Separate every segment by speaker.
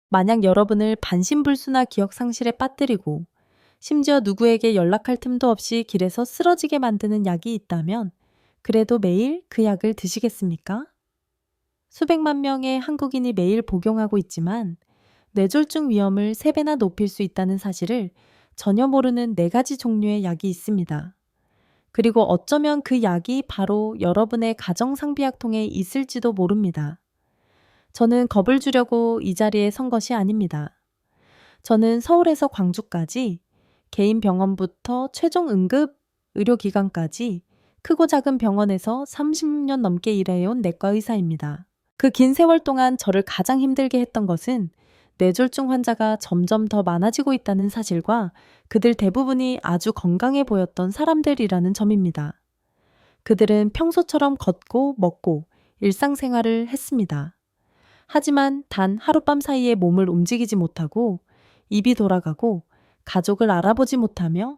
Speaker 1: 만약 여러분을 반신불수나 기억 상실에 빠뜨리고 심지어 누구에게 연락할 틈도 없이 길에서 쓰러지게 만드는 약이 있다면 그래도 매일 그 약을 드시겠습니까? 수백만 명의 한국인이 매일 복용하고 있지만 뇌졸중 위험을 3배나 높일 수 있다는 사실을 전혀 모르는 4가지 종류의 약이 있습니다. 그리고 어쩌면 그 약이 바로 여러분의 가정상비약통에 있을지도 모릅니다. 저는 겁을 주려고 이 자리에 선 것이 아닙니다. 저는 서울에서 광주까지 개인 병원부터 최종 응급 의료기관까지 크고 작은 병원에서 30년 넘게 일해온 내과 의사입니다. 그 긴 세월 동안 저를 가장 힘들게 했던 것은 뇌졸중 환자가 점점 더 많아지고 있다는 사실과 그들 대부분이 아주 건강해 보였던 사람들이라는 점입니다. 그들은 평소처럼 걷고 먹고 일상생활을 했습니다. 하지만 단 하룻밤 사이에 몸을 움직이지 못하고 입이 돌아가고 가족을 알아보지 못하며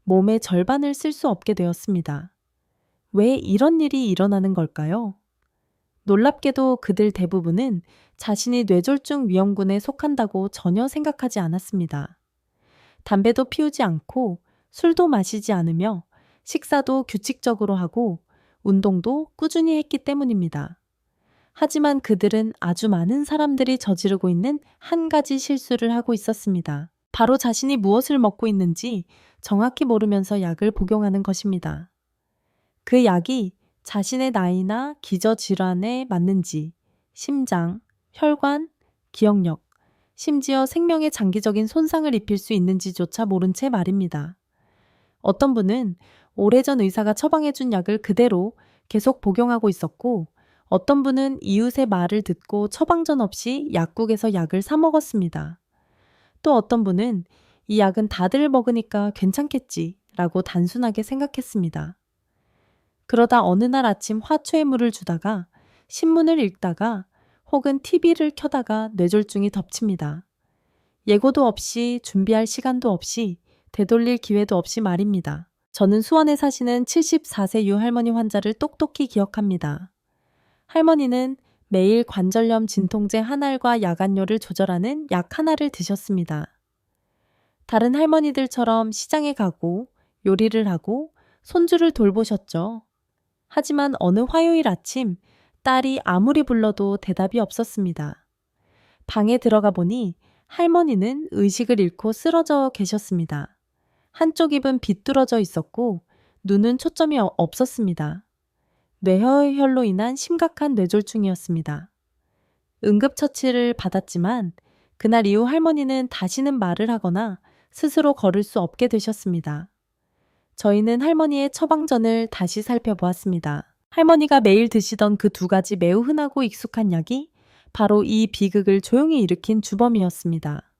Speaker 1: 몸의 절반을 쓸 수 없게 되었습니다. 왜 이런 일이 일어나는 걸까요? 놀랍게도 그들 대부분은 자신이 뇌졸중 위험군에 속한다고 전혀 생각하지 않았습니다. 담배도 피우지 않고 술도 마시지 않으며 식사도 규칙적으로 하고 운동도 꾸준히 했기 때문입니다. 하지만 그들은 아주 많은 사람들이 저지르고 있는 한 가지 실수를 하고 있었습니다. 바로 자신이 무엇을 먹고 있는지 정확히 모르면서 약을 복용하는 것입니다. 그 약이 자신의 나이나 기저질환에 맞는지 심장, 혈관, 기억력, 심지어 생명에 장기적인 손상을 입힐 수 있는지조차 모른 채 말입니다. 어떤 분은 오래전 의사가 처방해준 약을 그대로 계속 복용하고 있었고 어떤 분은 이웃의 말을 듣고 처방전 없이 약국에서 약을 사 먹었습니다. 또 어떤 분은 이 약은 다들 먹으니까 괜찮겠지 라고 단순하게 생각했습니다. 그러다 어느 날 아침 화초에 물을 주다가 신문을 읽다가 혹은 TV를 켜다가 뇌졸중이 덮칩니다. 예고도 없이 준비할 시간도 없이 되돌릴 기회도 없이 말입니다. 저는 수원에 사시는 74세 유할머니 환자를 똑똑히 기억합니다. 할머니는 매일 관절염 진통제 한 알과 야간료를 조절하는 약 하나를 드셨습니다. 다른 할머니들처럼 시장에 가고 요리를 하고 손주를 돌보셨죠. 하지만 어느 화요일 아침 딸이 아무리 불러도 대답이 없었습니다. 방에 들어가 보니 할머니는 의식을 잃고 쓰러져 계셨습니다. 한쪽 입은 비뚤어져 있었고 눈은 초점이 없었습니다. 뇌혈로 인한 심각한 뇌졸중이었습니다. 응급처치를 받았지만 그날 이후 할머니는 다시는 말을 하거나 스스로 걸을 수 없게 되셨습니다. 저희는 할머니의 처방전을 다시 살펴보았습니다. 할머니가 매일 드시던 그 2가지 매우 흔하고 익숙한 약이 바로 이 비극을 조용히 일으킨 주범이었습니다.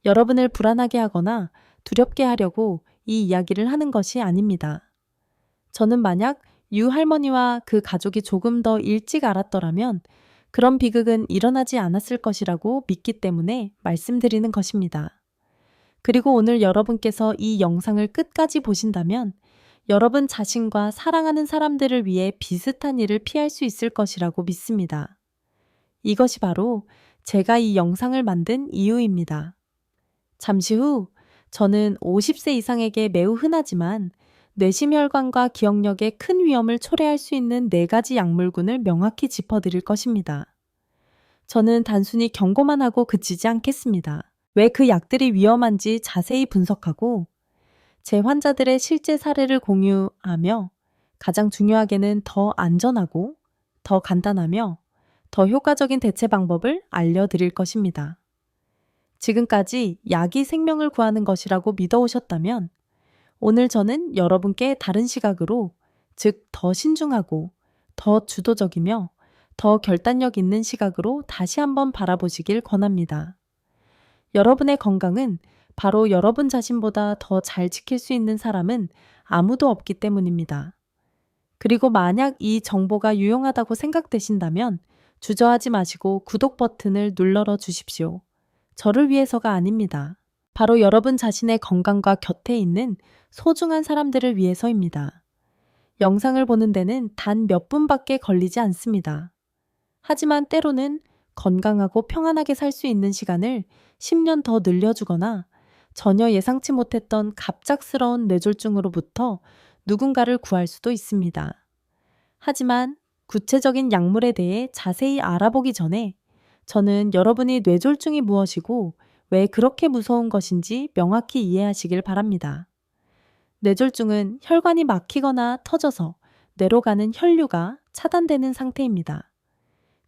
Speaker 1: 여러분을 불안하게 하거나 두렵게 하려고 이 이야기를 하는 것이 아닙니다. 저는 만약 유 할머니와 그 가족이 조금 더 일찍 알았더라면 그런 비극은 일어나지 않았을 것이라고 믿기 때문에 말씀드리는 것입니다. 그리고 오늘 여러분께서 이 영상을 끝까지 보신다면 여러분 자신과 사랑하는 사람들을 위해 비슷한 일을 피할 수 있을 것이라고 믿습니다. 이것이 바로 제가 이 영상을 만든 이유입니다. 잠시 후 저는 50세 이상에게 매우 흔하지만 뇌심혈관과 기억력에 큰 위험을 초래할 수 있는 4가지 약물군을 명확히 짚어드릴 것입니다. 저는 단순히 경고만 하고 그치지 않겠습니다. 왜 그 약들이 위험한지 자세히 분석하고 제 환자들의 실제 사례를 공유하며 가장 중요하게는 더 안전하고 더 간단하며 더 효과적인 대체 방법을 알려드릴 것입니다. 지금까지 약이 생명을 구하는 것이라고 믿어오셨다면 오늘 저는 여러분께 다른 시각으로, 즉 더 신중하고 더 주도적이며 더 결단력 있는 시각으로 다시 한번 바라보시길 권합니다. 여러분의 건강은 바로 여러분 자신보다 더 잘 지킬 수 있는 사람은 아무도 없기 때문입니다. 그리고 만약 이 정보가 유용하다고 생각되신다면 주저하지 마시고 구독 버튼을 눌러 주십시오. 저를 위해서가 아닙니다. 바로 여러분 자신의 건강과 곁에 있는 소중한 사람들을 위해서입니다. 영상을 보는 데는 단 몇 분밖에 걸리지 않습니다. 하지만 때로는 건강하고 평안하게 살 수 있는 시간을 10년 더 늘려주거나 전혀 예상치 못했던 갑작스러운 뇌졸중으로부터 누군가를 구할 수도 있습니다. 하지만 구체적인 약물에 대해 자세히 알아보기 전에 저는 여러분이 뇌졸중이 무엇이고 왜 그렇게 무서운 것인지 명확히 이해하시길 바랍니다. 뇌졸중은 혈관이 막히거나 터져서 뇌로 가는 혈류가 차단되는 상태입니다.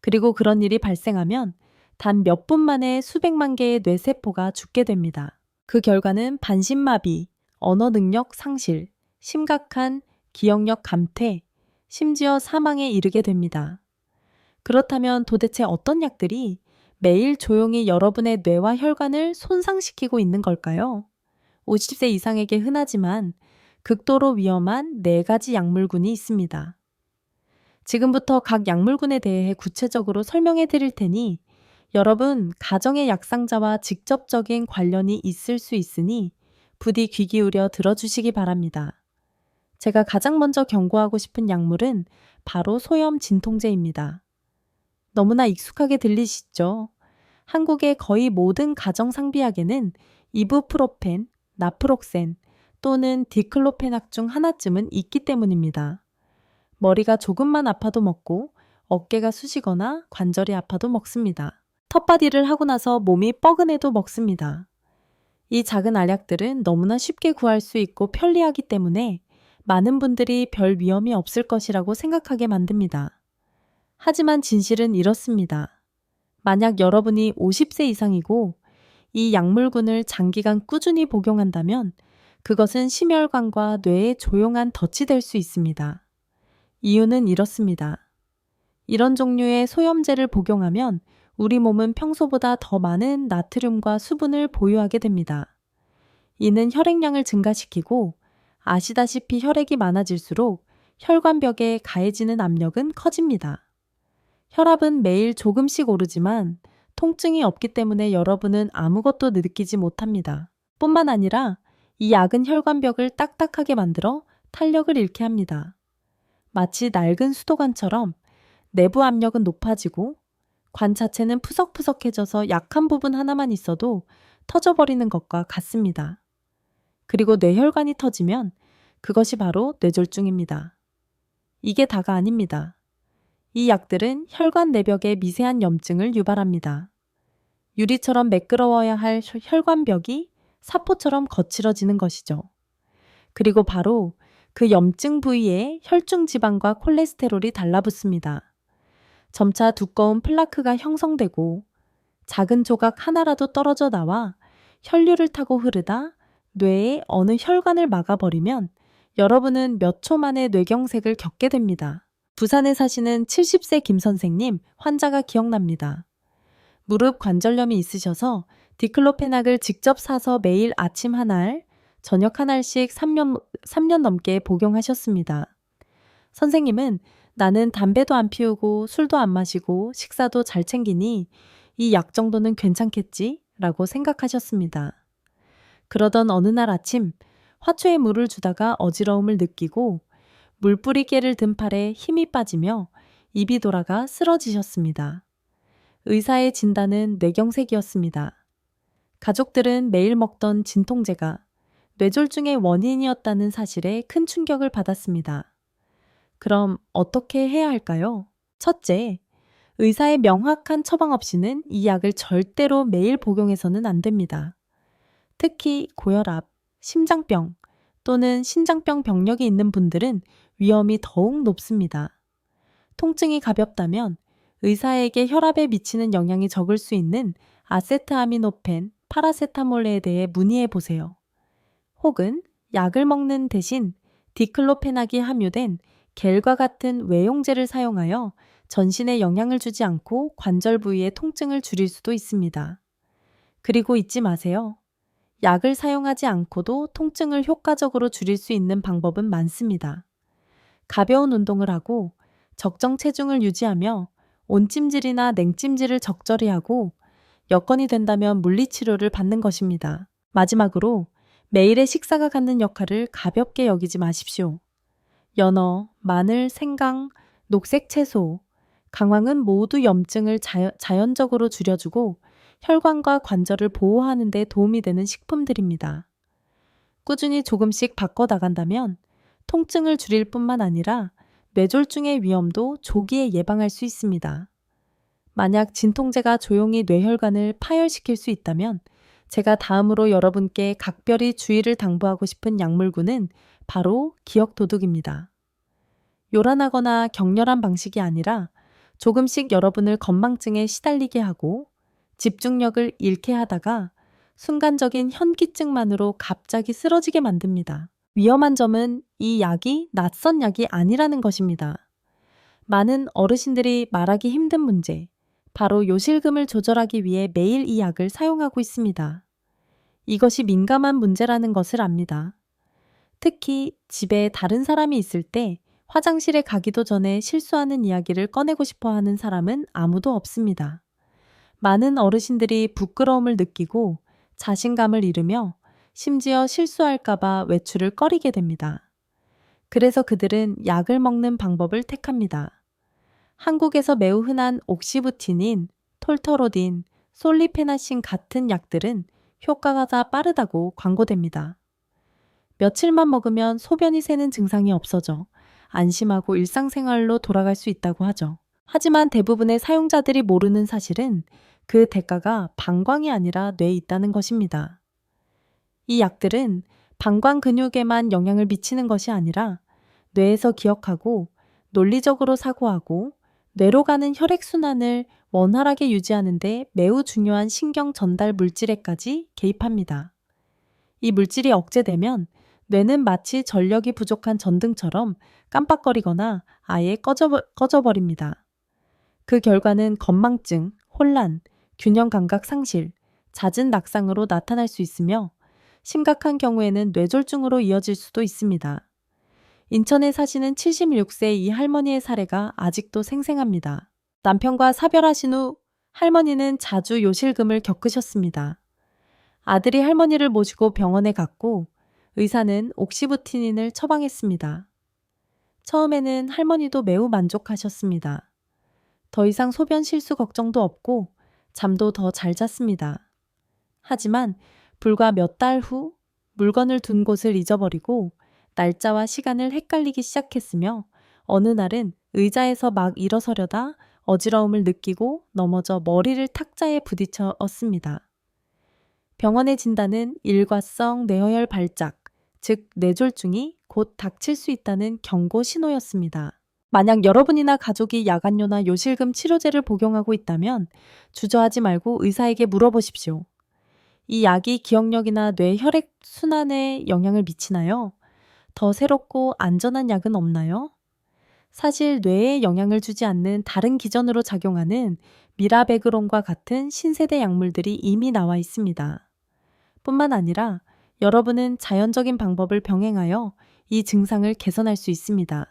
Speaker 1: 그리고 그런 일이 발생하면 단 몇 분 만에 수백만 개의 뇌세포가 죽게 됩니다. 그 결과는 반신마비, 언어 능력 상실, 심각한 기억력 감퇴, 심지어 사망에 이르게 됩니다. 그렇다면 도대체 어떤 약들이 매일 조용히 여러분의 뇌와 혈관을 손상시키고 있는 걸까요? 50세 이상에게 흔하지만 극도로 위험한 4가지 약물군이 있습니다. 지금부터 각 약물군에 대해 구체적으로 설명해 드릴 테니 여러분 가정의 약상자와 직접적인 관련이 있을 수 있으니 부디 귀 기울여 들어주시기 바랍니다. 제가 가장 먼저 경고하고 싶은 약물은 바로 소염 진통제입니다. 너무나 익숙하게 들리시죠? 한국의 거의 모든 가정 상비약에는 이부프로펜, 나프록센 또는 디클로페낙 중 하나쯤은 있기 때문입니다. 머리가 조금만 아파도 먹고 어깨가 쑤시거나 관절이 아파도 먹습니다. 텃밭일을 하고 나서 몸이 뻐근해도 먹습니다. 이 작은 알약들은 너무나 쉽게 구할 수 있고 편리하기 때문에 많은 분들이 별 위험이 없을 것이라고 생각하게 만듭니다. 하지만 진실은 이렇습니다. 만약 여러분이 50세 이상이고 이 약물군을 장기간 꾸준히 복용한다면 그것은 심혈관과 뇌에 조용한 덫이 될 수 있습니다. 이유는 이렇습니다. 이런 종류의 소염제를 복용하면 우리 몸은 평소보다 더 많은 나트륨과 수분을 보유하게 됩니다. 이는 혈액량을 증가시키고 아시다시피 혈액이 많아질수록 혈관벽에 가해지는 압력은 커집니다. 혈압은 매일 조금씩 오르지만 통증이 없기 때문에 여러분은 아무것도 느끼지 못합니다. 뿐만 아니라 이 약은 혈관벽을 딱딱하게 만들어 탄력을 잃게 합니다. 마치 낡은 수도관처럼 내부 압력은 높아지고 관 자체는 푸석푸석해져서 약한 부분 하나만 있어도 터져버리는 것과 같습니다. 그리고 뇌혈관이 터지면 그것이 바로 뇌졸중입니다. 이게 다가 아닙니다. 이 약들은 혈관 내벽에 미세한 염증을 유발합니다. 유리처럼 매끄러워야 할 혈관벽이 사포처럼 거칠어지는 것이죠. 그리고 바로 그 염증 부위에 혈중 지방과 콜레스테롤이 달라붙습니다. 점차 두꺼운 플라크가 형성되고 작은 조각 하나라도 떨어져 나와 혈류를 타고 흐르다 뇌의 어느 혈관을 막아버리면 여러분은 몇 초 만에 뇌경색을 겪게 됩니다. 부산에 사시는 70세 김 선생님 환자가 기억납니다. 무릎 관절염이 있으셔서 디클로페낙을 직접 사서 매일 아침 한 알, 저녁 한 알씩 3년 넘게 복용하셨습니다. 선생님은 나는 담배도 안 피우고 술도 안 마시고 식사도 잘 챙기니 이 약 정도는 괜찮겠지? 라고 생각하셨습니다. 그러던 어느 날 아침 화초에 물을 주다가 어지러움을 느끼고 물뿌리개를 든 팔에 힘이 빠지며 입이 돌아가 쓰러지셨습니다. 의사의 진단은 뇌경색이었습니다. 가족들은 매일 먹던 진통제가 뇌졸중의 원인이었다는 사실에 큰 충격을 받았습니다. 그럼 어떻게 해야 할까요? 첫째, 의사의 명확한 처방 없이는 이 약을 절대로 매일 복용해서는 안 됩니다. 특히 고혈압, 심장병 또는 신장병 병력이 있는 분들은 위험이 더욱 높습니다. 통증이 가볍다면 의사에게 혈압에 미치는 영향이 적을 수 있는 아세트아미노펜, 파라세타몰에 대해 문의해 보세요. 혹은 약을 먹는 대신 디클로페낙이 함유된 겔과 같은 외용제를 사용하여 전신에 영향을 주지 않고 관절 부위의 통증을 줄일 수도 있습니다. 그리고 잊지 마세요. 약을 사용하지 않고도 통증을 효과적으로 줄일 수 있는 방법은 많습니다. 가벼운 운동을 하고 적정 체중을 유지하며 온찜질이나 냉찜질을 적절히 하고 여건이 된다면 물리치료를 받는 것입니다. 마지막으로 매일의 식사가 갖는 역할을 가볍게 여기지 마십시오. 연어, 마늘, 생강, 녹색 채소, 강황은 모두 염증을 자연적으로 줄여주고 혈관과 관절을 보호하는 데 도움이 되는 식품들입니다. 꾸준히 조금씩 바꿔 나간다면 통증을 줄일 뿐만 아니라 뇌졸중의 위험도 조기에 예방할 수 있습니다. 만약 진통제가 조용히 뇌혈관을 파열시킬 수 있다면 제가 다음으로 여러분께 각별히 주의를 당부하고 싶은 약물군은 바로 기억도둑입니다. 요란하거나 격렬한 방식이 아니라 조금씩 여러분을 건망증에 시달리게 하고 집중력을 잃게 하다가 순간적인 현기증만으로 갑자기 쓰러지게 만듭니다. 위험한 점은 이 약이 낯선 약이 아니라는 것입니다. 많은 어르신들이 말하기 힘든 문제, 바로 요실금을 조절하기 위해 매일 이 약을 사용하고 있습니다. 이것이 민감한 문제라는 것을 압니다. 특히 집에 다른 사람이 있을 때 화장실에 가기도 전에 실수하는 이야기를 꺼내고 싶어 하는 사람은 아무도 없습니다. 많은 어르신들이 부끄러움을 느끼고 자신감을 잃으며 심지어 실수할까봐 외출을 꺼리게 됩니다. 그래서 그들은 약을 먹는 방법을 택합니다. 한국에서 매우 흔한 옥시부틴인, 톨터로딘, 솔리페나신 같은 약들은 효과가 다 빠르다고 광고됩니다. 며칠만 먹으면 소변이 새는 증상이 없어져 안심하고 일상생활로 돌아갈 수 있다고 하죠. 하지만 대부분의 사용자들이 모르는 사실은 그 대가가 방광이 아니라 뇌에 있다는 것입니다. 이 약들은 방광 근육에만 영향을 미치는 것이 아니라 뇌에서 기억하고 논리적으로 사고하고 뇌로 가는 혈액순환을 원활하게 유지하는 데 매우 중요한 신경 전달 물질에까지 개입합니다. 이 물질이 억제되면 뇌는 마치 전력이 부족한 전등처럼 깜빡거리거나 아예 꺼져버립니다. 그 결과는 건망증, 혼란, 균형 감각 상실, 잦은 낙상으로 나타날 수 있으며 심각한 경우에는 뇌졸중으로 이어질 수도 있습니다. 인천에 사시는 76세 이 할머니의 사례가 아직도 생생합니다. 남편과 사별하신 후 할머니는 자주 요실금을 겪으셨습니다. 아들이 할머니를 모시고 병원에 갔고 의사는 옥시부티닌을 처방했습니다. 처음에는 할머니도 매우 만족하셨습니다. 더 이상 소변 실수 걱정도 없고 잠도 더 잘 잤습니다. 하지만 불과 몇 달 후 물건을 둔 곳을 잊어버리고 날짜와 시간을 헷갈리기 시작했으며 어느 날은 의자에서 막 일어서려다 어지러움을 느끼고 넘어져 머리를 탁자에 부딪혔습니다. 병원의 진단은 일과성 뇌허혈 발작, 즉 뇌졸중이 곧 닥칠 수 있다는 경고 신호였습니다. 만약 여러분이나 가족이 야간요나 요실금 치료제를 복용하고 있다면 주저하지 말고 의사에게 물어보십시오. 이 약이 기억력이나 뇌 혈액 순환에 영향을 미치나요? 더 새롭고 안전한 약은 없나요? 사실 뇌에 영향을 주지 않는 다른 기전으로 작용하는 미라베그론과 같은 신세대 약물들이 이미 나와 있습니다. 뿐만 아니라 여러분은 자연적인 방법을 병행하여 이 증상을 개선할 수 있습니다.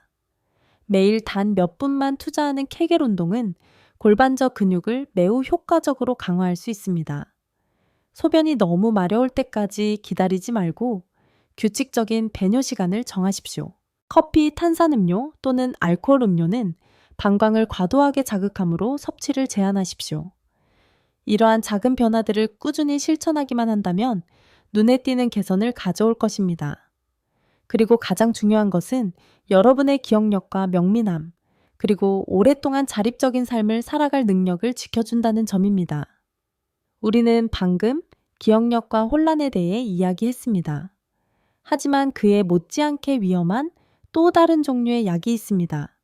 Speaker 1: 매일 단 몇 분만 투자하는 케겔 운동은 골반저 근육을 매우 효과적으로 강화할 수 있습니다. 소변이 너무 마려울 때까지 기다리지 말고 규칙적인 배뇨 시간을 정하십시오. 커피, 탄산음료 또는 알코올 음료는 방광을 과도하게 자극하므로 섭취를 제한하십시오. 이러한 작은 변화들을 꾸준히 실천하기만 한다면 눈에 띄는 개선을 가져올 것입니다. 그리고 가장 중요한 것은 여러분의 기억력과 명민함, 그리고 오랫동안 자립적인 삶을 살아갈 능력을 지켜준다는 점입니다. 우리는 방금 기억력과 혼란에 대해 이야기했습니다. 하지만 그에 못지않게 위험한 또 다른 종류의 약이 있습니다.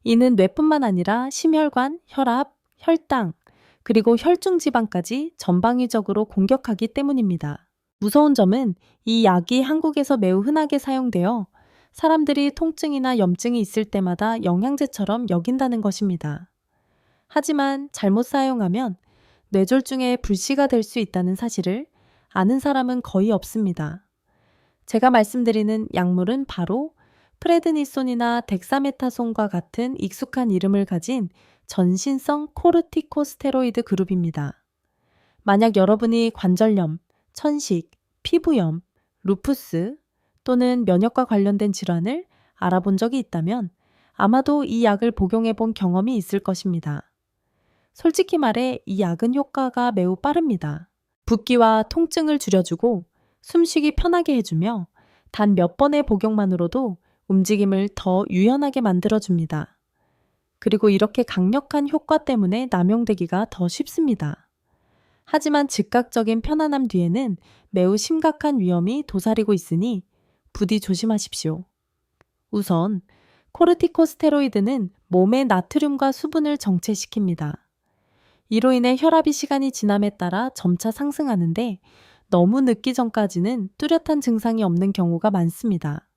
Speaker 1: 이는 뇌뿐만 아니라 심혈관, 혈압, 혈당, 그리고 혈중지방까지 전방위적으로 공격하기 때문입니다. 무서운 점은 이 약이 한국에서 매우 흔하게 사용되어 사람들이 통증이나 염증이 있을 때마다 영양제처럼 여긴다는 것입니다. 하지만 잘못 사용하면 뇌졸중의 불씨가 될 수 있다는 사실을 아는 사람은 거의 없습니다. 제가 말씀드리는 약물은 바로 프레드니손이나 덱사메타손과 같은 익숙한 이름을 가진 전신성 코르티코스테로이드 그룹입니다. 만약 여러분이 관절염, 천식, 피부염, 루푸스 또는 면역과 관련된 질환을 알아본 적이 있다면 아마도 이 약을 복용해 본 경험이 있을 것입니다. 솔직히 말해 이 약은 효과가 매우 빠릅니다. 붓기와 통증을 줄여주고 숨쉬기 편하게 해주며 단 몇 번의 복용만으로도 움직임을 더 유연하게 만들어줍니다. 그리고 이렇게 강력한 효과 때문에 남용되기가 더 쉽습니다. 하지만 즉각적인 편안함 뒤에는 매우 심각한 위험이 도사리고 있으니 부디 조심하십시오. 우선 코르티코스테로이드는 몸의 나트륨과 수분을 정체시킵니다. 이로 인해 혈압이 시간이 지남에 따라 점차 상승하는데 너무 늦기 전까지는 뚜렷한 증상이 없는 경우가 많습니다.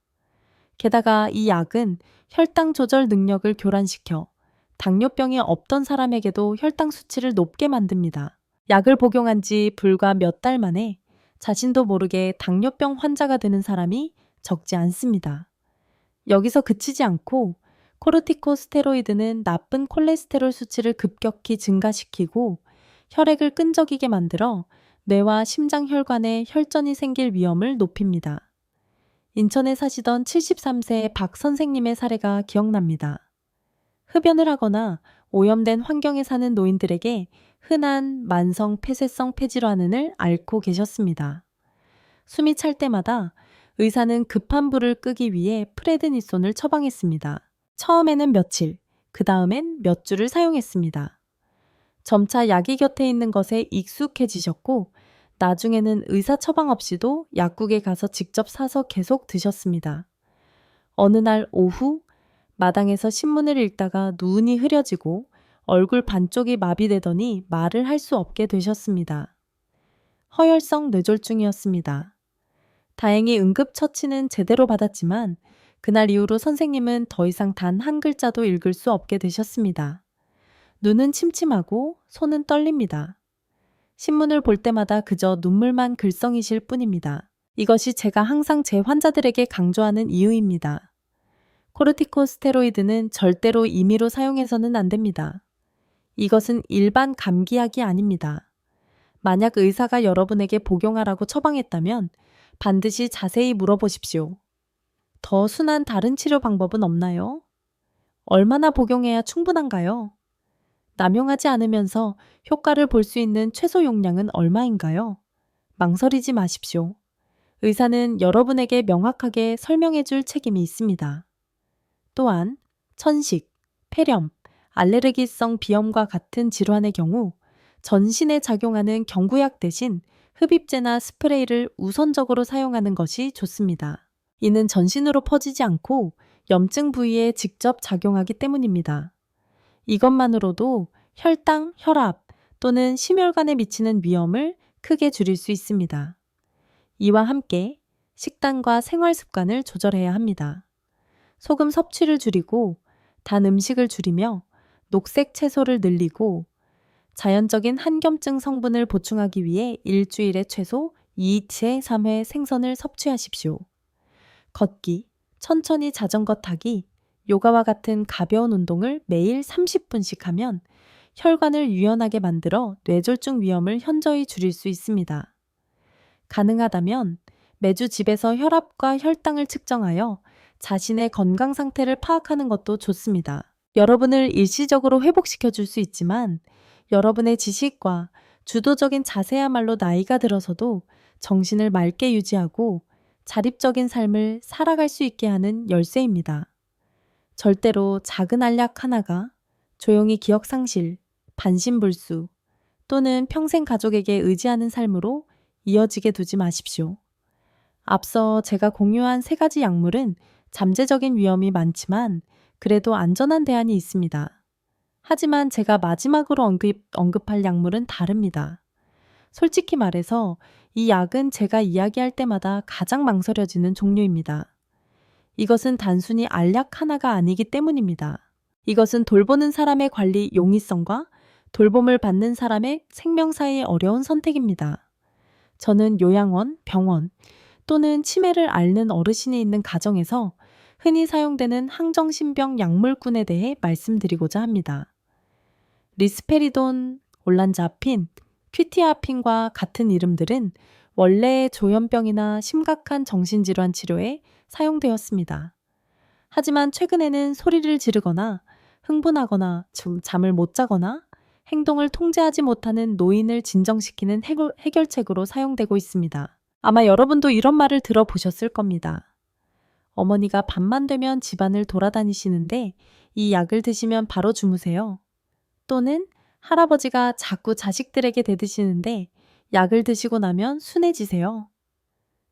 Speaker 1: 게다가 이 약은 혈당 조절 능력을 교란시켜 당뇨병이 없던 사람에게도 혈당 수치를 높게 만듭니다. 약을 복용한 지 불과 몇 달 만에 자신도 모르게 당뇨병 환자가 되는 사람이 적지 않습니다. 여기서 그치지 않고 코르티코스테로이드는 나쁜 콜레스테롤 수치를 급격히 증가시키고 혈액을 끈적이게 만들어 뇌와 심장 혈관에 혈전이 생길 위험을 높입니다. 인천에 사시던 73세 박 선생님의 사례가 기억납니다. 흡연을 하거나 오염된 환경에 사는 노인들에게 흔한 만성 폐쇄성 폐질환을 앓고 계셨습니다. 숨이 찰 때마다 의사는 급한 불을 끄기 위해 프레드니손을 처방했습니다. 처음에는 며칠, 그 다음엔 몇 주를 사용했습니다. 점차 약이 곁에 있는 것에 익숙해지셨고 나중에는 의사 처방 없이도 약국에 가서 직접 사서 계속 드셨습니다. 어느 날 오후 마당에서 신문을 읽다가 눈이 흐려지고 얼굴 반쪽이 마비되더니 말을 할 수 없게 되셨습니다. 허혈성 뇌졸중이었습니다. 다행히 응급처치는 제대로 받았지만 그날 이후로 선생님은 더 이상 단 한 글자도 읽을 수 없게 되셨습니다. 눈은 침침하고 손은 떨립니다. 신문을 볼 때마다 그저 눈물만 글썽이실 뿐입니다. 이것이 제가 항상 제 환자들에게 강조하는 이유입니다. 코르티코스테로이드는 절대로 임의로 사용해서는 안 됩니다. 이것은 일반 감기약이 아닙니다. 만약 의사가 여러분에게 복용하라고 처방했다면 반드시 자세히 물어보십시오. 더 순한 다른 치료 방법은 없나요? 얼마나 복용해야 충분한가요? 남용하지 않으면서 효과를 볼 수 있는 최소 용량은 얼마인가요? 망설이지 마십시오. 의사는 여러분에게 명확하게 설명해 줄 책임이 있습니다. 또한 천식, 폐렴, 알레르기성 비염과 같은 질환의 경우 전신에 작용하는 경구약 대신 흡입제나 스프레이를 우선적으로 사용하는 것이 좋습니다. 이는 전신으로 퍼지지 않고 염증 부위에 직접 작용하기 때문입니다. 이것만으로도 혈당, 혈압 또는 심혈관에 미치는 위험을 크게 줄일 수 있습니다. 이와 함께 식단과 생활 습관을 조절해야 합니다. 소금 섭취를 줄이고 단 음식을 줄이며 녹색 채소를 늘리고 자연적인 한겸증 성분을 보충하기 위해 일주일에 최소 2회 3회 생선을 섭취하십시오. 걷기, 천천히 자전거 타기, 요가와 같은 가벼운 운동을 매일 30분씩 하면 혈관을 유연하게 만들어 뇌졸중 위험을 현저히 줄일 수 있습니다. 가능하다면 매주 집에서 혈압과 혈당을 측정하여 자신의 건강 상태를 파악하는 것도 좋습니다. 여러분을 일시적으로 회복시켜 줄 수 있지만 여러분의 지식과 주도적인 자세야말로 나이가 들어서도 정신을 맑게 유지하고 자립적인 삶을 살아갈 수 있게 하는 열쇠입니다. 절대로 작은 알약 하나가 조용히 기억 상실, 반신불수 또는 평생 가족에게 의지하는 삶으로 이어지게 두지 마십시오. 앞서 제가 공유한 3가지 약물은 잠재적인 위험이 많지만 그래도 안전한 대안이 있습니다. 하지만 제가 마지막으로 언급할 약물은 다릅니다. 솔직히 말해서 이 약은 제가 이야기할 때마다 가장 망설여지는 종류입니다. 이것은 단순히 알약 하나가 아니기 때문입니다. 이것은 돌보는 사람의 관리 용이성과 돌봄을 받는 사람의 생명 사이의 어려운 선택입니다. 저는 요양원, 병원 또는 치매를 앓는 어르신이 있는 가정에서 흔히 사용되는 항정신병 약물군에 대해 말씀드리고자 합니다. 리스페리돈, 올란자핀, 퀴티아핀과 같은 이름들은 원래의 조현병이나 심각한 정신질환 치료에 사용되었습니다. 하지만 최근에는 소리를 지르거나 흥분하거나 잠을 못 자거나 행동을 통제하지 못하는 노인을 진정시키는 해결책으로 사용되고 있습니다. 아마 여러분도 이런 말을 들어보셨을 겁니다. 어머니가 밤만 되면 집안을 돌아다니시는데 이 약을 드시면 바로 주무세요. 또는 할아버지가 자꾸 자식들에게 대드시는데 약을 드시고 나면 순해지세요.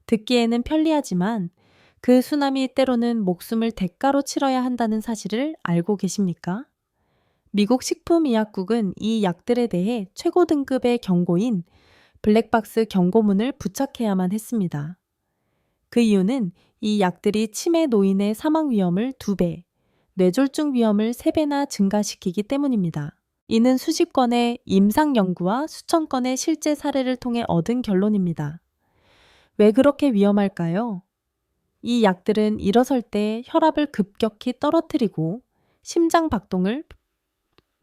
Speaker 1: 듣기에는 편리하지만 그 순함이 때로는 목숨을 대가로 치러야 한다는 사실을 알고 계십니까? 미국 식품의약국은 이 약들에 대해 최고 등급의 경고인 블랙박스 경고문을 부착해야만 했습니다. 그 이유는 이 약들이 치매 노인의 사망 위험을 2배, 뇌졸중 위험을 3배나 증가시키기 때문입니다. 이는 수십 건의 임상 연구와 수천 건의 실제 사례를 통해 얻은 결론입니다. 왜 그렇게 위험할까요? 이 약들은 일어설 때 혈압을 급격히 떨어뜨리고 심장 박동을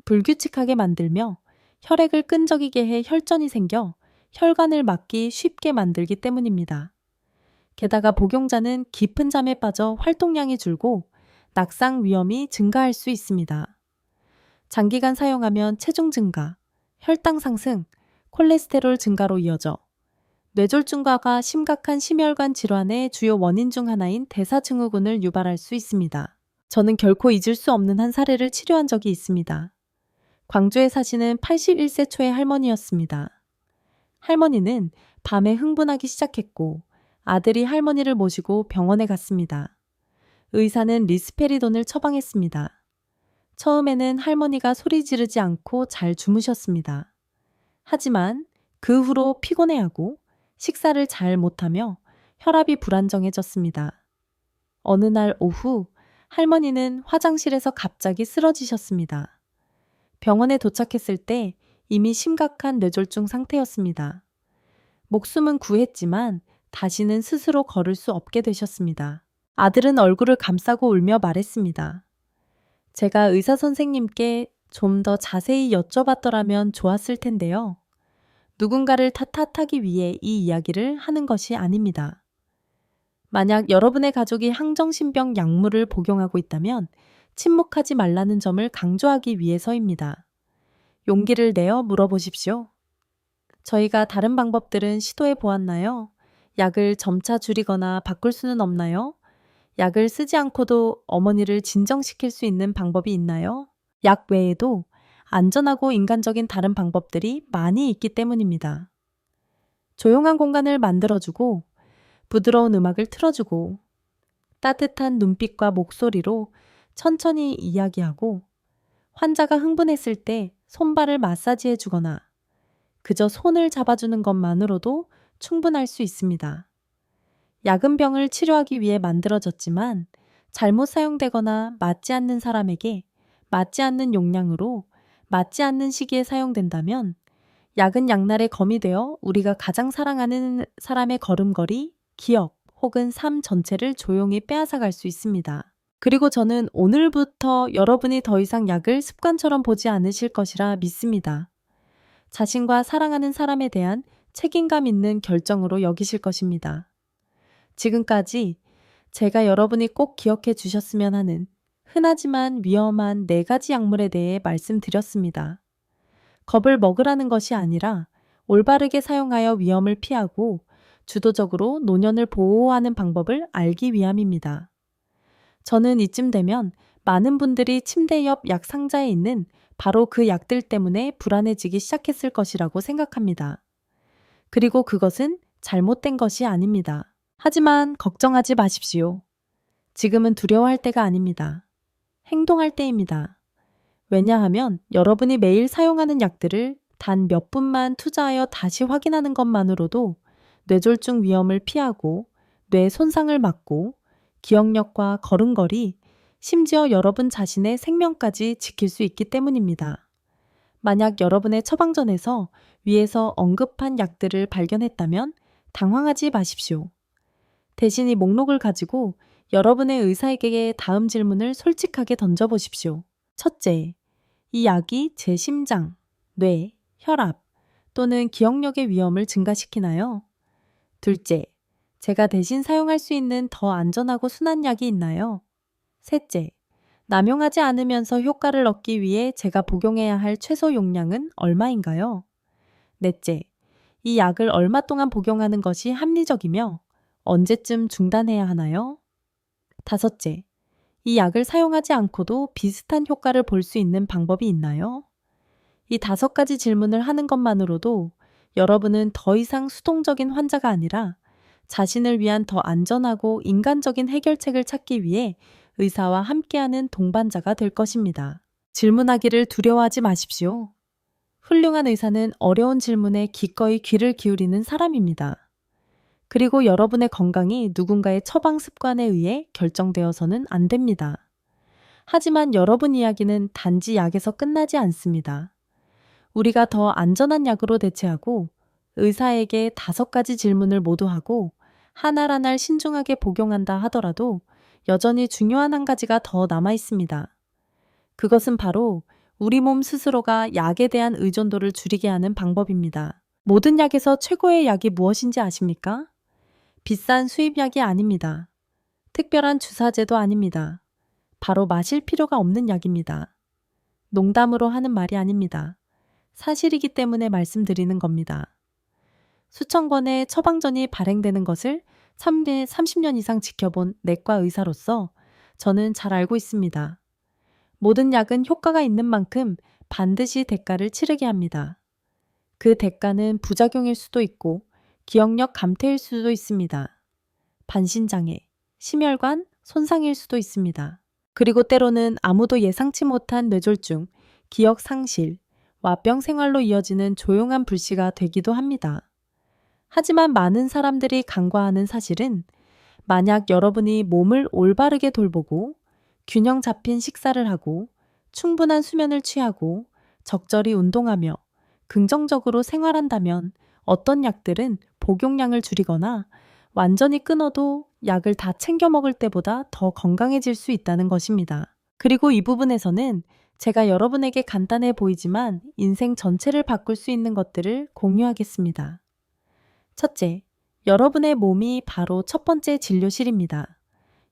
Speaker 1: 불규칙하게 만들며 혈액을 끈적이게 해 혈전이 생겨 혈관을 막기 쉽게 만들기 때문입니다. 게다가 복용자는 깊은 잠에 빠져 활동량이 줄고 낙상 위험이 증가할 수 있습니다. 장기간 사용하면 체중 증가, 혈당 상승, 콜레스테롤 증가로 이어져 뇌졸중과가 심각한 심혈관 질환의 주요 원인 중 하나인 대사증후군을 유발할 수 있습니다. 저는 결코 잊을 수 없는 한 사례를 치료한 적이 있습니다. 광주에 사시는 81세 초의 할머니였습니다. 할머니는 밤에 흥분하기 시작했고 아들이 할머니를 모시고 병원에 갔습니다. 의사는 리스페리돈을 처방했습니다. 처음에는 할머니가 소리 지르지 않고 잘 주무셨습니다. 하지만 그 후로 피곤해하고 식사를 잘 못하며 혈압이 불안정해졌습니다. 어느 날 오후 할머니는 화장실에서 갑자기 쓰러지셨습니다. 병원에 도착했을 때 이미 심각한 뇌졸중 상태였습니다. 목숨은 구했지만 다시는 스스로 걸을 수 없게 되셨습니다. 아들은 얼굴을 감싸고 울며 말했습니다. 제가 의사 선생님께 좀 더 자세히 여쭤봤더라면 좋았을 텐데요. 누군가를 탓하기 위해 이 이야기를 하는 것이 아닙니다. 만약 여러분의 가족이 항정신병 약물을 복용하고 있다면 침묵하지 말라는 점을 강조하기 위해서입니다. 용기를 내어 물어보십시오. 저희가 다른 방법들은 시도해 보았나요? 약을 점차 줄이거나 바꿀 수는 없나요? 약을 쓰지 않고도 어머니를 진정시킬 수 있는 방법이 있나요? 약 외에도 안전하고 인간적인 다른 방법들이 많이 있기 때문입니다. 조용한 공간을 만들어주고 부드러운 음악을 틀어주고 따뜻한 눈빛과 목소리로 천천히 이야기하고 환자가 흥분했을 때 손발을 마사지해 주거나 그저 손을 잡아주는 것만으로도 충분할 수 있습니다. 약은 병을 치료하기 위해 만들어졌지만 잘못 사용되거나 맞지 않는 사람에게 맞지 않는 용량으로 맞지 않는 시기에 사용된다면 약은 양날의 검이 되어 우리가 가장 사랑하는 사람의 걸음걸이, 기억 혹은 삶 전체를 조용히 빼앗아갈 수 있습니다. 그리고 저는 오늘부터 여러분이 더 이상 약을 습관처럼 보지 않으실 것이라 믿습니다. 자신과 사랑하는 사람에 대한 책임감 있는 결정으로 여기실 것입니다. 지금까지 제가 여러분이 꼭 기억해 주셨으면 하는 흔하지만 위험한 4가지 약물에 대해 말씀드렸습니다. 겁을 먹으라는 것이 아니라 올바르게 사용하여 위험을 피하고 주도적으로 노년을 보호하는 방법을 알기 위함입니다. 저는 이쯤 되면 많은 분들이 침대 옆 약 상자에 있는 바로 그 약들 때문에 불안해지기 시작했을 것이라고 생각합니다. 그리고 그것은 잘못된 것이 아닙니다. 하지만 걱정하지 마십시오. 지금은 두려워할 때가 아닙니다. 행동할 때입니다. 왜냐하면 여러분이 매일 사용하는 약들을 단 몇 분만 투자하여 다시 확인하는 것만으로도 뇌졸중 위험을 피하고 뇌 손상을 막고 기억력과 걸음걸이, 심지어 여러분 자신의 생명까지 지킬 수 있기 때문입니다. 만약 여러분의 처방전에서 위에서 언급한 약들을 발견했다면 당황하지 마십시오. 대신 이 목록을 가지고 여러분의 의사에게 다음 질문을 솔직하게 던져보십시오. 첫째, 이 약이 제 심장, 뇌, 혈압 또는 기억력의 위험을 증가시키나요? 둘째, 제가 대신 사용할 수 있는 더 안전하고 순한 약이 있나요? 셋째, 남용하지 않으면서 효과를 얻기 위해 제가 복용해야 할 최소 용량은 얼마인가요? 넷째, 이 약을 얼마 동안 복용하는 것이 합리적이며 언제쯤 중단해야 하나요? 다섯째, 이 약을 사용하지 않고도 비슷한 효과를 볼 수 있는 방법이 있나요? 이 5가지 질문을 하는 것만으로도 여러분은 더 이상 수동적인 환자가 아니라 자신을 위한 더 안전하고 인간적인 해결책을 찾기 위해 의사와 함께하는 동반자가 될 것입니다. 질문하기를 두려워하지 마십시오. 훌륭한 의사는 어려운 질문에 기꺼이 귀를 기울이는 사람입니다. 그리고 여러분의 건강이 누군가의 처방 습관에 의해 결정되어서는 안 됩니다. 하지만 여러분 이야기는 단지 약에서 끝나지 않습니다. 우리가 더 안전한 약으로 대체하고 의사에게 5가지 질문을 모두 하고 하나를 하나 신중하게 복용한다 하더라도 여전히 중요한 한 가지가 더 남아 있습니다. 그것은 바로 우리 몸 스스로가 약에 대한 의존도를 줄이게 하는 방법입니다. 모든 약에서 최고의 약이 무엇인지 아십니까? 비싼 수입약이 아닙니다. 특별한 주사제도 아닙니다. 바로 마실 필요가 없는 약입니다. 농담으로 하는 말이 아닙니다. 사실이기 때문에 말씀드리는 겁니다. 수천 건의 처방전이 발행되는 것을 30년 이상 지켜본 내과 의사로서 저는 잘 알고 있습니다. 모든 약은 효과가 있는 만큼 반드시 대가를 치르게 합니다. 그 대가는 부작용일 수도 있고 기억력 감퇴일 수도 있습니다. 반신장애, 심혈관, 손상일 수도 있습니다. 그리고 때로는 아무도 예상치 못한 뇌졸중, 기억 상실, 와병 생활로 이어지는 조용한 불씨가 되기도 합니다. 하지만 많은 사람들이 간과하는 사실은 만약 여러분이 몸을 올바르게 돌보고 균형 잡힌 식사를 하고 충분한 수면을 취하고 적절히 운동하며 긍정적으로 생활한다면 어떤 약들은 복용량을 줄이거나 완전히 끊어도 약을 다 챙겨 먹을 때보다 더 건강해질 수 있다는 것입니다. 그리고 이 부분에서는 제가 여러분에게 간단해 보이지만 인생 전체를 바꿀 수 있는 것들을 공유하겠습니다. 첫째, 여러분의 몸이 바로 첫 번째 진료실입니다.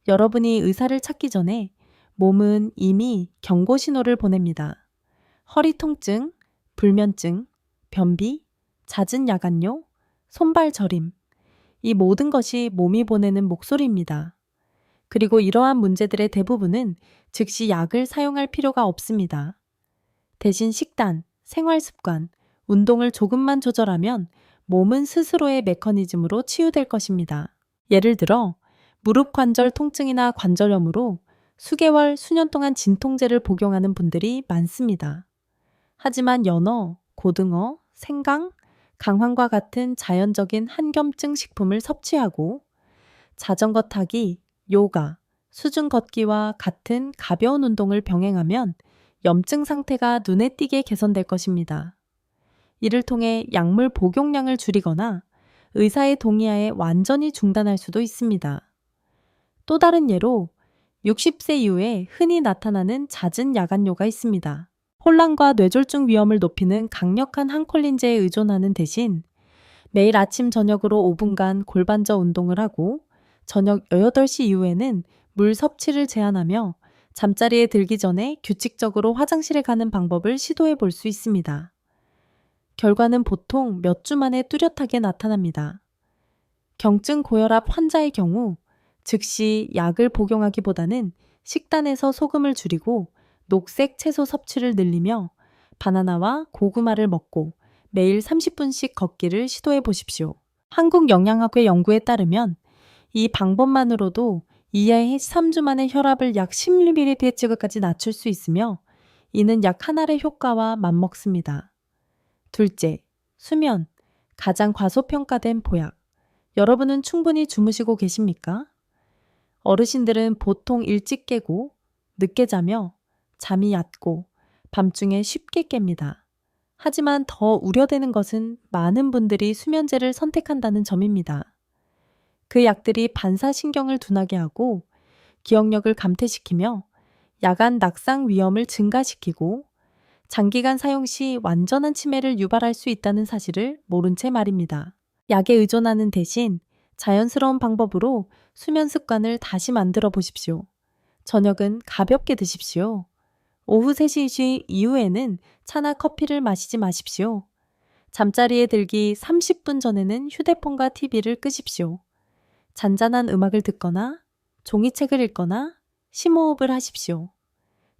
Speaker 1: 여러분이 의사를 찾기 전에 몸은 이미 경고 신호를 보냅니다. 허리 통증, 불면증, 변비, 잦은 야간요, 손발 저림. 이 모든 것이 몸이 보내는 목소리입니다. 그리고 이러한 문제들의 대부분은 즉시 약을 사용할 필요가 없습니다. 대신 식단, 생활 습관, 운동을 조금만 조절하면 몸은 스스로의 메커니즘으로 치유될 것입니다. 예를 들어 무릎 관절 통증이나 관절염으로 수개월, 수년 동안 진통제를 복용하는 분들이 많습니다. 하지만 연어, 고등어, 생강, 강황과 같은 자연적인 한겸증 식품을 섭취하고 자전거 타기, 요가, 수중 걷기와 같은 가벼운 운동을 병행하면 염증 상태가 눈에 띄게 개선될 것입니다. 이를 통해 약물 복용량을 줄이거나 의사의 동의하에 완전히 중단할 수도 있습니다. 또 다른 예로 60세 이후에 흔히 나타나는 잦은 야간요가 있습니다. 혼란과 뇌졸중 위험을 높이는 강력한 항콜린제에 의존하는 대신 매일 아침 저녁으로 5분간 골반저 운동을 하고 저녁 8시 이후에는 물 섭취를 제한하며 잠자리에 들기 전에 규칙적으로 화장실에 가는 방법을 시도해 볼 수 있습니다. 결과는 보통 몇 주 만에 뚜렷하게 나타납니다. 경증 고혈압 환자의 경우 즉시 약을 복용하기보다는 식단에서 소금을 줄이고 녹색 채소 섭취를 늘리며 바나나와 고구마를 먹고 매일 30분씩 걷기를 시도해 보십시오. 한국영양학회 연구에 따르면 이 방법만으로도 2회 3주 만에 혈압을 약 16mm까지 낮출 수 있으며 이는 약 하나의 효과와 맞먹습니다. 둘째, 수면, 가장 과소평가된 보약. 여러분은 충분히 주무시고 계십니까? 어르신들은 보통 일찍 깨고 늦게 자며 잠이 얕고 밤중에 쉽게 깹니다. 하지만 더 우려되는 것은 많은 분들이 수면제를 선택한다는 점입니다. 그 약들이 반사신경을 둔하게 하고 기억력을 감퇴시키며 야간 낙상 위험을 증가시키고 장기간 사용 시 완전한 치매를 유발할 수 있다는 사실을 모른 채 말입니다. 약에 의존하는 대신 자연스러운 방법으로 수면 습관을 다시 만들어 보십시오. 저녁은 가볍게 드십시오. 오후 3시 이후에는 차나 커피를 마시지 마십시오. 잠자리에 들기 30분 전에는 휴대폰과 TV를 끄십시오. 잔잔한 음악을 듣거나 종이책을 읽거나 심호흡을 하십시오.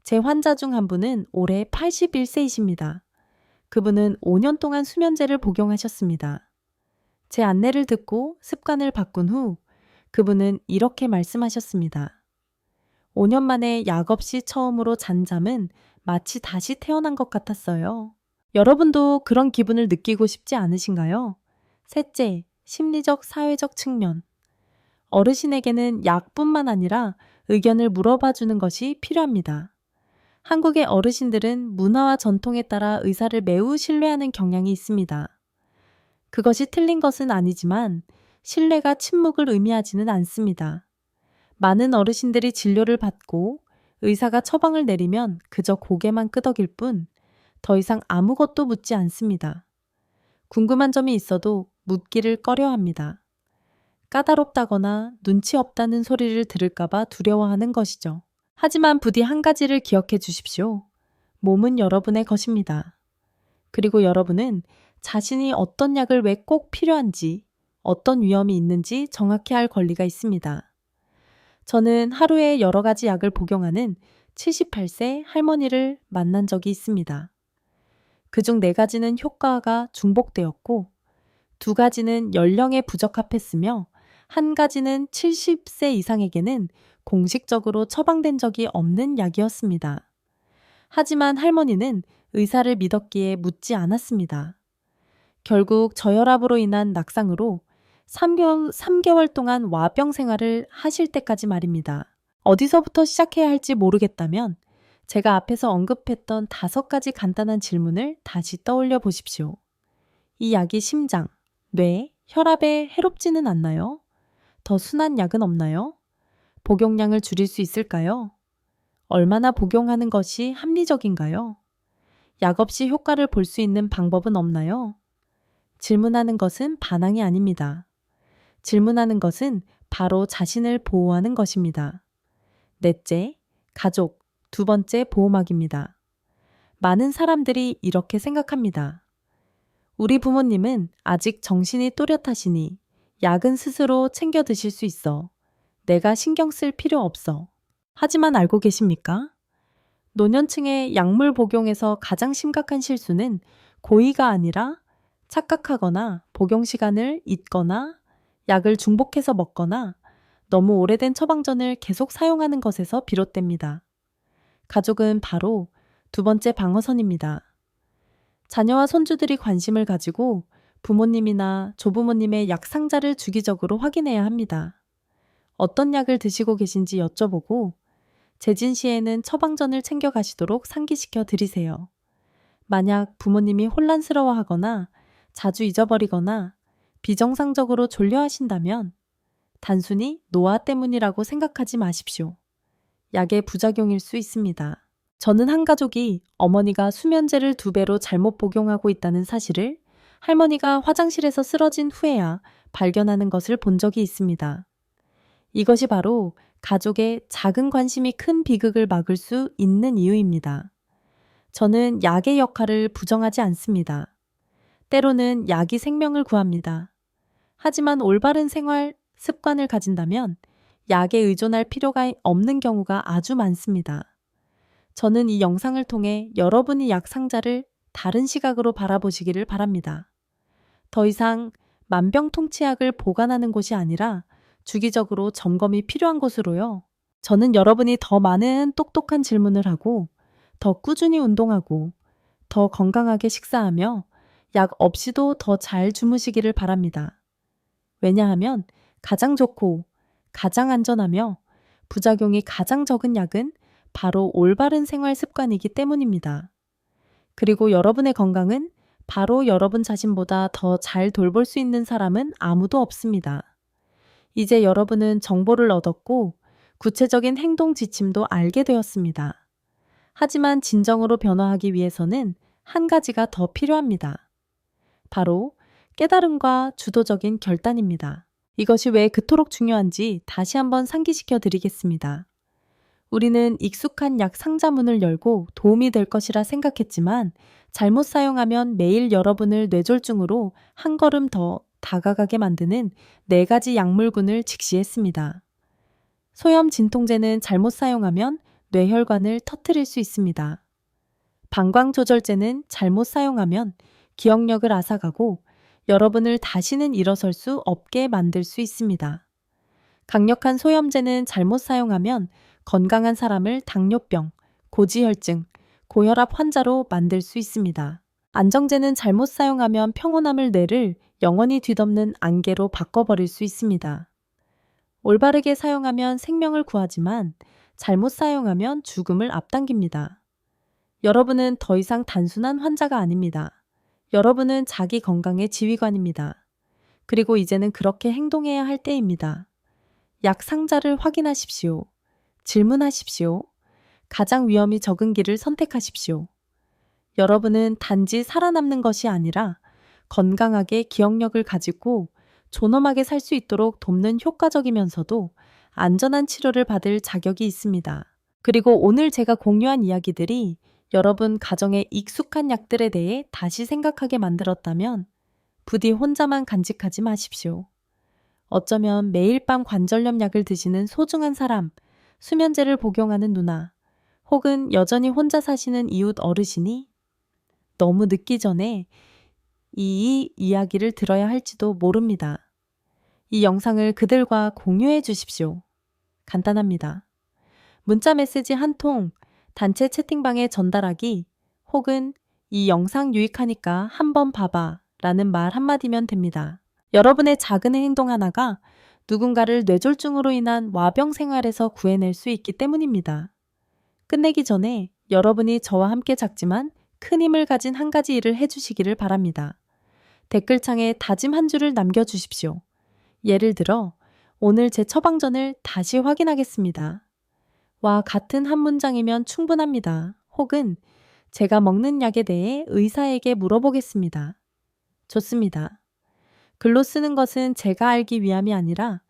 Speaker 1: 제 환자 중 한 분은 올해 81세이십니다. 그분은 5년 동안 수면제를 복용하셨습니다. 제 안내를 듣고 습관을 바꾼 후 그분은 이렇게 말씀하셨습니다. 5년 만에 약 없이 처음으로 잔 잠은 마치 다시 태어난 것 같았어요. 여러분도 그런 기분을 느끼고 싶지 않으신가요? 셋째, 심리적, 사회적 측면. 어르신에게는 약뿐만 아니라 의견을 물어봐 주는 것이 필요합니다. 한국의 어르신들은 문화와 전통에 따라 의사를 매우 신뢰하는 경향이 있습니다. 그것이 틀린 것은 아니지만 신뢰가 침묵을 의미하지는 않습니다. 많은 어르신들이 진료를 받고 의사가 처방을 내리면 그저 고개만 끄덕일 뿐 더 이상 아무것도 묻지 않습니다. 궁금한 점이 있어도 묻기를 꺼려합니다. 까다롭다거나 눈치 없다는 소리를 들을까봐 두려워하는 것이죠. 하지만 부디 한 가지를 기억해 주십시오. 몸은 여러분의 것입니다. 그리고 여러분은 자신이 어떤 약을 왜 꼭 필요한지, 어떤 위험이 있는지 정확히 알 권리가 있습니다. 저는 하루에 여러 가지 약을 복용하는 78세 할머니를 만난 적이 있습니다. 그중 4가지는 효과가 중복되었고 2가지는 연령에 부적합했으며 1가지는 70세 이상에게는 공식적으로 처방된 적이 없는 약이었습니다. 하지만 할머니는 의사를 믿었기에 묻지 않았습니다. 결국 저혈압으로 인한 낙상으로 3개월 동안 와병 생활을 하실 때까지 말입니다. 어디서부터 시작해야 할지 모르겠다면 제가 앞에서 언급했던 5가지 간단한 질문을 다시 떠올려 보십시오. 이 약이 심장, 뇌, 혈압에 해롭지는 않나요? 더 순한 약은 없나요? 복용량을 줄일 수 있을까요? 얼마나 복용하는 것이 합리적인가요? 약 없이 효과를 볼 수 있는 방법은 없나요? 질문하는 것은 반항이 아닙니다. 질문하는 것은 바로 자신을 보호하는 것입니다. 넷째, 가족. 2번째, 보호막입니다. 많은 사람들이 이렇게 생각합니다. 우리 부모님은 아직 정신이 또렷하시니 약은 스스로 챙겨 드실 수 있어. 내가 신경 쓸 필요 없어. 하지만 알고 계십니까? 노년층의 약물 복용에서 가장 심각한 실수는 고의가 아니라 착각하거나 복용 시간을 잊거나 약을 중복해서 먹거나 너무 오래된 처방전을 계속 사용하는 것에서 비롯됩니다. 가족은 바로 2번째 방어선입니다. 자녀와 손주들이 관심을 가지고 부모님이나 조부모님의 약 상자를 주기적으로 확인해야 합니다. 어떤 약을 드시고 계신지 여쭤보고 재진 시에는 처방전을 챙겨 가시도록 상기시켜 드리세요. 만약 부모님이 혼란스러워하거나 자주 잊어버리거나 비정상적으로 졸려하신다면 단순히 노화 때문이라고 생각하지 마십시오. 약의 부작용일 수 있습니다. 저는 한 가족이 어머니가 수면제를 2배로 잘못 복용하고 있다는 사실을 할머니가 화장실에서 쓰러진 후에야 발견하는 것을 본 적이 있습니다. 이것이 바로 가족의 작은 관심이 큰 비극을 막을 수 있는 이유입니다. 저는 약의 역할을 부정하지 않습니다. 때로는 약이 생명을 구합니다. 하지만 올바른 생활 습관을 가진다면 약에 의존할 필요가 없는 경우가 아주 많습니다. 저는 이 영상을 통해 여러분이 약 상자를 다른 시각으로 바라보시기를 바랍니다. 더 이상 만병통치약을 보관하는 곳이 아니라 주기적으로 점검이 필요한 곳으로요. 저는 여러분이 더 많은 똑똑한 질문을 하고 더 꾸준히 운동하고 더 건강하게 식사하며 약 없이도 더 잘 주무시기를 바랍니다. 왜냐하면 가장 좋고 가장 안전하며 부작용이 가장 적은 약은 바로 올바른 생활 습관이기 때문입니다. 그리고 여러분의 건강은 바로 여러분 자신보다 더 잘 돌볼 수 있는 사람은 아무도 없습니다. 이제 여러분은 정보를 얻었고 구체적인 행동 지침도 알게 되었습니다. 하지만 진정으로 변화하기 위해서는 한 가지가 더 필요합니다. 바로 깨달음과 주도적인 결단입니다. 이것이 왜 그토록 중요한지 다시 한번 상기시켜 드리겠습니다. 우리는 익숙한 약 상자 문을 열고 도움이 될 것이라 생각했지만 잘못 사용하면 매일 여러분을 뇌졸중으로 한 걸음 더 다가가게 만드는 4가지 약물군을 직시했습니다. 소염 진통제는 잘못 사용하면 뇌혈관을 터뜨릴 수 있습니다. 방광조절제는 잘못 사용하면 기억력을 앗아가고 여러분을 다시는 일어설 수 없게 만들 수 있습니다. 강력한 소염제는 잘못 사용하면 건강한 사람을 당뇨병, 고지혈증, 고혈압 환자로 만들 수 있습니다. 안정제는 잘못 사용하면 평온함을 뇌를 영원히 뒤덮는 안개로 바꿔버릴 수 있습니다. 올바르게 사용하면 생명을 구하지만 잘못 사용하면 죽음을 앞당깁니다. 여러분은 더 이상 단순한 환자가 아닙니다. 여러분은 자기 건강의 지휘관입니다. 그리고 이제는 그렇게 행동해야 할 때입니다. 약 상자를 확인하십시오. 질문하십시오. 가장 위험이 적은 길을 선택하십시오. 여러분은 단지 살아남는 것이 아니라 건강하게 기억력을 가지고 존엄하게 살 수 있도록 돕는 효과적이면서도 안전한 치료를 받을 자격이 있습니다. 그리고 오늘 제가 공유한 이야기들이 여러분 가정의 익숙한 약들에 대해 다시 생각하게 만들었다면 부디 혼자만 간직하지 마십시오. 어쩌면 매일 밤 관절염 약을 드시는 소중한 사람, 수면제를 복용하는 누나, 혹은 여전히 혼자 사시는 이웃 어르신이 너무 늦기 전에 이 이야기를 들어야 할지도 모릅니다. 이 영상을 그들과 공유해 주십시오. 간단합니다. 문자 메시지 한 통, 단체 채팅방에 전달하기, 혹은 이 영상 유익하니까 한번 봐봐 라는 말 한마디면 됩니다. 여러분의 작은 행동 하나가 누군가를 뇌졸중으로 인한 와병 생활에서 구해낼 수 있기 때문입니다. 끝내기 전에 여러분이 저와 함께 작지만 큰 힘을 가진 한 가지 일을 해주시기를 바랍니다. 댓글창에 다짐 한 줄을 남겨주십시오. 예를 들어, 오늘 제 처방전을 다시 확인하겠습니다. 와 같은 한 문장이면 충분합니다. 혹은 제가 먹는 약에 대해 의사에게 물어보겠습니다. 좋습니다. 글로 쓰는 것은 제가 알기 위함이 아니라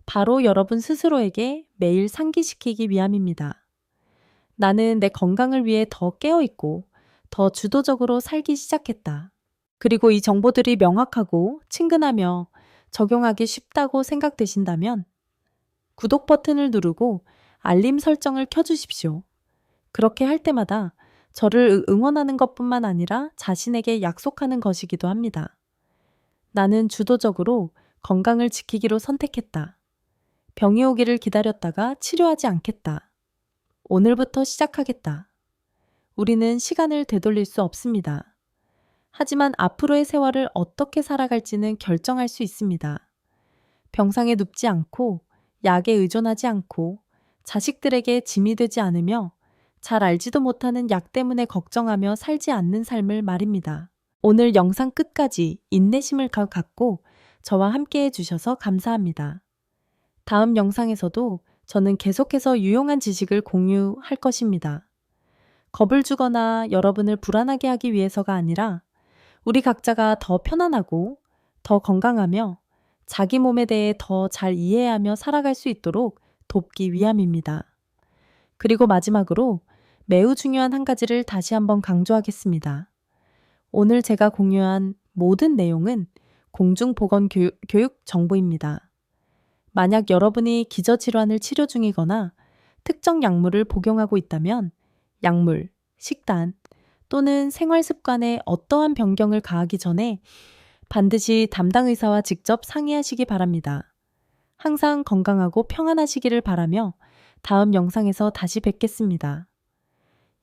Speaker 1: 바로 여러분 스스로에게 매일 상기시키기 위함입니다. 나는 내 건강을 위해 더 깨어있고 더 주도적으로 살기 시작했다. 그리고 이 정보들이 명확하고 친근하며 적용하기 쉽다고 생각되신다면 구독 버튼을 누르고 알림 설정을 켜주십시오. 그렇게 할 때마다 저를 응원하는 것뿐만 아니라 자신에게 약속하는 것이기도 합니다. 나는 주도적으로 건강을 지키기로 선택했다. 병이 오기를 기다렸다가 치료하지 않겠다. 오늘부터 시작하겠다. 우리는 시간을 되돌릴 수 없습니다. 하지만 앞으로의 세월을 어떻게 살아갈지는 결정할 수 있습니다. 병상에 눕지 않고 약에 의존하지 않고 자식들에게 짐이 되지 않으며 잘 알지도 못하는 약 때문에 걱정하며 살지 않는 삶을 말입니다. 오늘 영상 끝까지 인내심을 갖고 저와 함께 해주셔서 감사합니다. 다음 영상에서도 저는 계속해서 유용한 지식을 공유할 것입니다. 겁을 주거나 여러분을 불안하게 하기 위해서가 아니라 우리 각자가 더 편안하고 더 건강하며 자기 몸에 대해 더 잘 이해하며 살아갈 수 있도록 돕기 위함입니다. 그리고 마지막으로 매우 중요한 한 가지를 다시 한번 강조하겠습니다. 오늘 제가 공유한 모든 내용은 공중보건교육 정보입니다. 만약 여러분이 기저질환을 치료 중이거나 특정 약물을 복용하고 있다면 약물, 식단 또는 생활 습관에 어떠한 변경을 가하기 전에 반드시 담당 의사와 직접 상의하시기 바랍니다. 항상 건강하고 평안하시기를 바라며 다음 영상에서 다시 뵙겠습니다.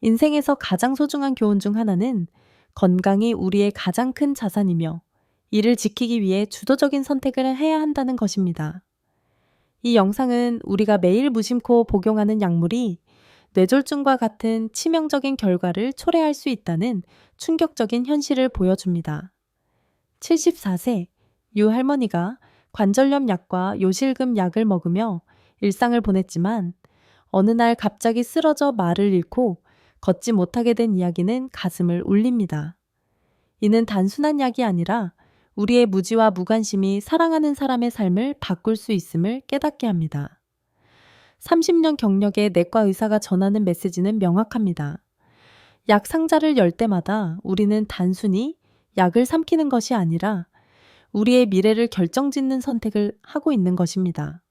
Speaker 1: 인생에서 가장 소중한 교훈 중 하나는 건강이 우리의 가장 큰 자산이며 이를 지키기 위해 주도적인 선택을 해야 한다는 것입니다. 이 영상은 우리가 매일 무심코 복용하는 약물이 뇌졸중과 같은 치명적인 결과를 초래할 수 있다는 충격적인 현실을 보여줍니다. 74세 유 할머니가 관절염 약과 요실금 약을 먹으며 일상을 보냈지만 어느 날 갑자기 쓰러져 말을 잃고 걷지 못하게 된 이야기는 가슴을 울립니다. 이는 단순한 약이 아니라 우리의 무지와 무관심이 사랑하는 사람의 삶을 바꿀 수 있음을 깨닫게 합니다. 30년 경력의 내과 의사가 전하는 메시지는 명확합니다. 약 상자를 열 때마다 우리는 단순히 약을 삼키는 것이 아니라 우리의 미래를 결정짓는 선택을 하고 있는 것입니다.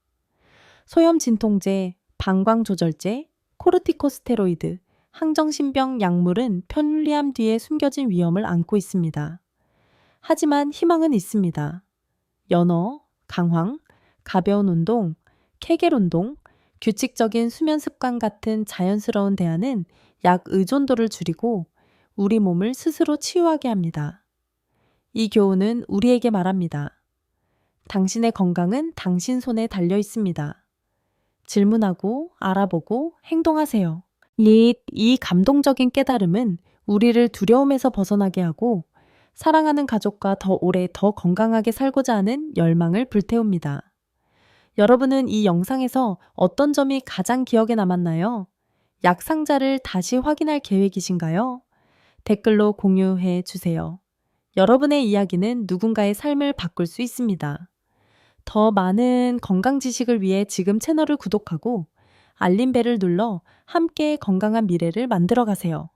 Speaker 1: 소염 진통제, 방광 조절제, 코르티코스테로이드, 항정신병 약물은 편리함 뒤에 숨겨진 위험을 안고 있습니다. 하지만 희망은 있습니다. 연어, 강황, 가벼운 운동, 케겔 운동, 규칙적인 수면 습관 같은 자연스러운 대안은 약 의존도를 줄이고 우리 몸을 스스로 치유하게 합니다. 이 교훈은 우리에게 말합니다. 당신의 건강은 당신 손에 달려 있습니다. 질문하고 알아보고 행동하세요. 이 감동적인 깨달음은 우리를 두려움에서 벗어나게 하고 사랑하는 가족과 더 오래 더 건강하게 살고자 하는 열망을 불태웁니다. 여러분은 이 영상에서 어떤 점이 가장 기억에 남았나요? 약 상자를 다시 확인할 계획이신가요? 댓글로 공유해 주세요. 여러분의 이야기는 누군가의 삶을 바꿀 수 있습니다. 더 많은 건강 지식을 위해 지금 채널을 구독하고 알림벨을 눌러 함께 건강한 미래를 만들어 가세요.